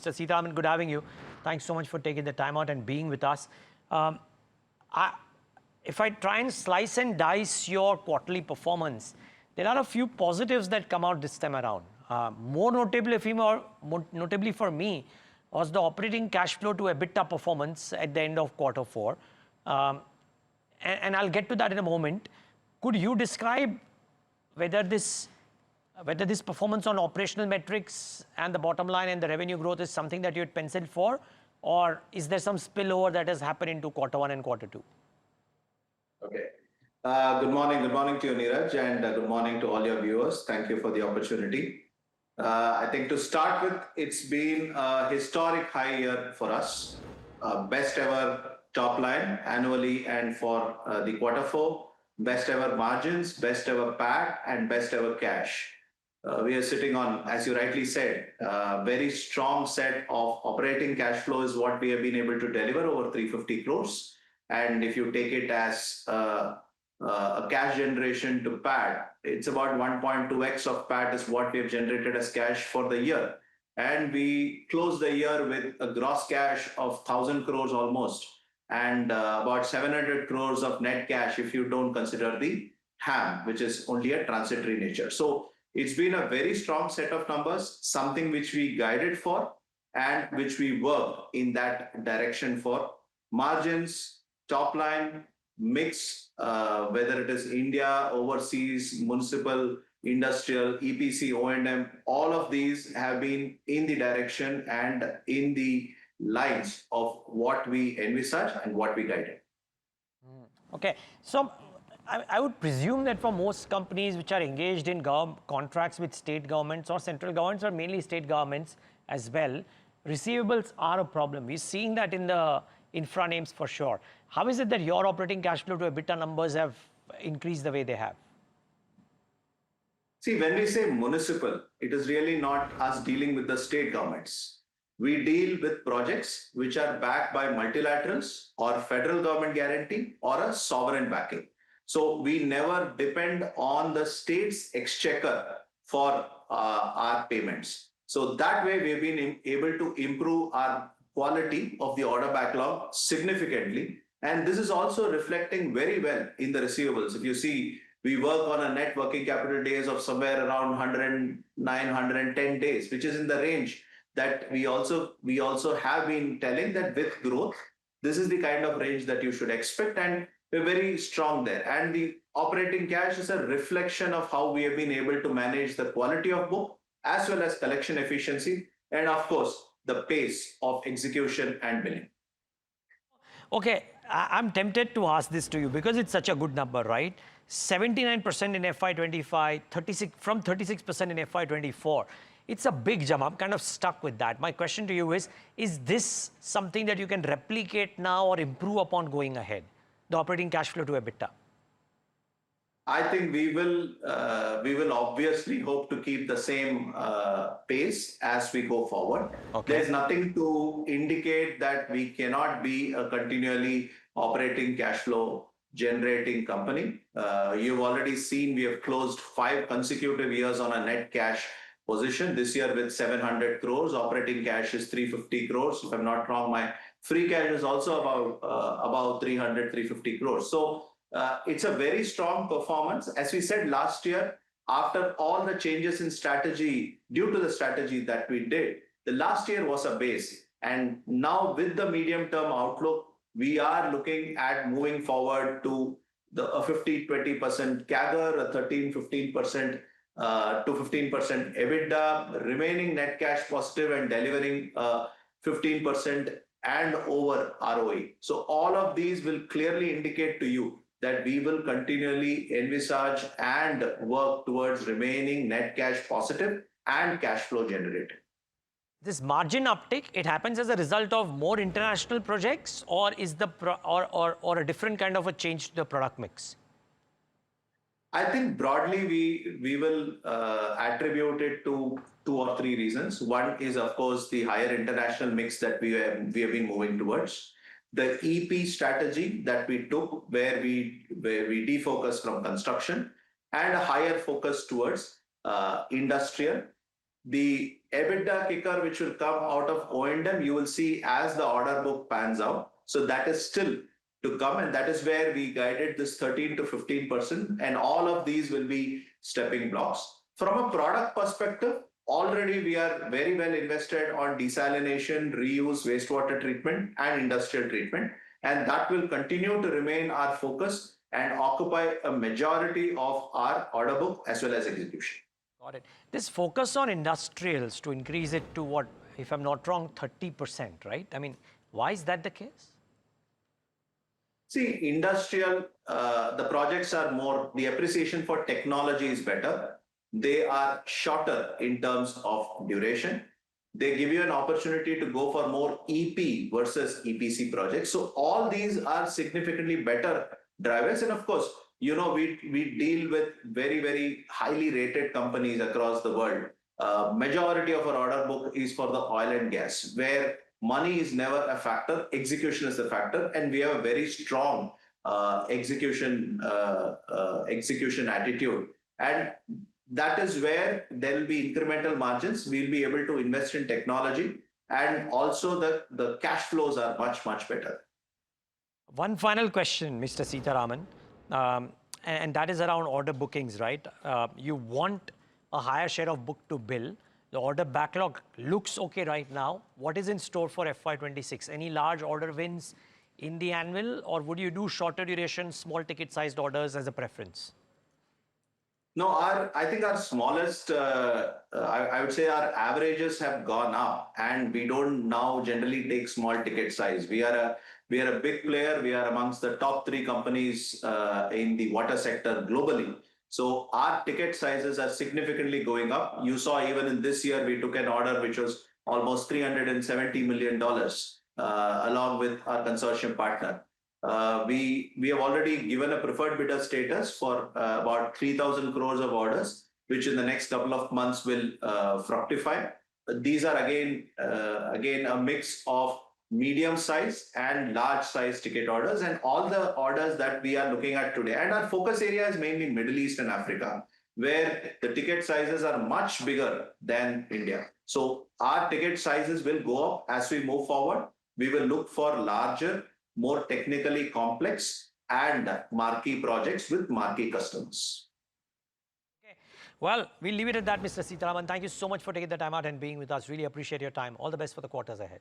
Mr. Seetharaman, good having you. Thanks so much for taking the time out and being with us. If I try and slice and dice your quarterly performance, there are a few positives that come out this time around. More notably for me was the operating cash flow to EBITDA performance at the end of quarter 4. And I'll get to that in a moment. Could you describe whether this performance on operational metrics and the bottom line and the revenue growth is something that you had penciled for, or is there some spillover that has happened into quarter 1 and quarter 2? Okay. Good morning to you, Neeraj, and good morning to all your viewers. Thank you for the opportunity. I think to start with, it's been a historic high year for us. Best ever top line annually and for the quarter 4, best ever margins, best ever PAT, and best ever cash. We are sitting on, as you rightly said, a very strong set of operating cash flow is what we have been able to deliver, over 350 crores. And if you take it as a cash generation to PAT, it's about 1.2x of PAT is what we have generated as cash for the year. And we closed the year with a gross cash of 1,000 crores almost, and about 700 crores of net cash if you don't consider the HAM, which is only a transitory nature. So it's been a very strong set of numbers, something which we guided for and which we work in that direction for. Margins, top line, mix, whether it is India, overseas, municipal, industrial, EPC, O&M, all of these have been in the direction and in the lines of what we envisage and what we guided. Okay, so I would presume that for most companies which are engaged in contracts with state governments or central governments, or mainly state governments as well, receivables are a problem. We're seeing that in the infra names for sure. How is it that your operating cash flow to EBITDA numbers have increased the way they have? See, when we say municipal, it is really not us dealing with the state governments. We deal with projects which are backed by multilaterals or federal government guarantee or a sovereign backing. So we never depend on the state's exchequer for our payments. So that way we've been able to improve our quality of the order backlog significantly. And this is also reflecting very well in the receivables. If you see, we work on a net working capital days of somewhere around 109, 110 days, which is in the range that we also have been telling that with growth, this is the kind of range that you should expect, and we're very strong there. And the operating cash is a reflection of how we have been able to manage the quality of book as well as collection efficiency, and of course, the pace of execution and billing. Okay, I'm tempted to ask this to you because it's such a good number, right? 79% in FY25, 36% in FY24. It's a big jump. I'm kind of stuck with that. My question to you is this something that you can replicate now or improve upon going ahead, the operating cash flow to EBITDA? I think we will obviously hope to keep the same pace as we go forward. Okay. There's nothing to indicate that we cannot be a continually operating cash flow generating company. You've already seen we have closed 5 consecutive years on a net cash position. This year with 700 crores, operating cash is 350 crores. If I'm not wrong, my free cash is also about 300, 350 crores. So it's a very strong performance. As we said last year, after all the changes in strategy, due to the strategy that we did, the last year was a base. And now with the medium-term outlook, we are looking at moving forward to a 50-20% CAGR, a 13-15% to 15% EBITDA, remaining net cash positive and delivering 15% and over ROE. So all of these will clearly indicate to you that we will continually envisage and work towards remaining net cash positive and cash flow generated. This margin uptick, it happens as a result of more international projects, or is or a different kind of a change to the product mix? I think broadly we will attribute it to 2 or 3 reasons. One is, of course, the higher international mix that we have been moving towards. The EP strategy that we took, where we defocused from construction, and a higher focus towards industrial. The EBITDA kicker which will come out of O&M, you will see as the order book pans out. So that is still to come, and that is where we guided this 13 to 15%, and all of these will be stepping blocks. From a product perspective, already we are very well invested on desalination, reuse, wastewater treatment, and industrial treatment, and that will continue to remain our focus and occupy a majority of our order book as well as execution. Got it. This focus on industrials to increase it to what, if I'm not wrong, 30%, right? I mean, why is that the case? See, industrial, the projects are more, the appreciation for technology is better. They are shorter in terms of duration. They give you an opportunity to go for more EP versus EPC projects. So all these are significantly better drivers. And of course, you know, we deal with very, very highly rated companies across the world. Majority of our order book is for the oil and gas, where money is never a factor, execution is the factor, and we have a very strong execution attitude. And that is where there will be incremental margins. We'll be able to invest in technology, and also the cash flows are much, much better. One final question, Mr. Seetharaman, and that is around order bookings, right? You want a higher share of book to bill. The order backlog looks okay right now. What is in store for FY26? Any large order wins in the annual, or would you do shorter duration, small ticket sized orders as a preference? No, I think our smallest, I would say our averages have gone up, and we don't now generally take small ticket size. We are a big player. We are amongst the top 3 companies in the water sector globally. So our ticket sizes are significantly going up. You saw even in this year, we took an order which was almost $370 million along with our consortium partner. We have already given a preferred bidder status for about 3,000 crores of orders, which in the next couple of months will fructify. These are again a mix of medium size and large size ticket orders, and all the orders that we are looking at today. And our focus area is mainly Middle East and Africa, where the ticket sizes are much bigger than India. So our ticket sizes will go up as we move forward. We will look for larger, more technically complex and marquee projects with marquee customers. Okay. Well, we'll leave it at that, Mr. Seetharaman. Thank you so much for taking the time out and being with us. Really appreciate your time. All the best for the quarters ahead.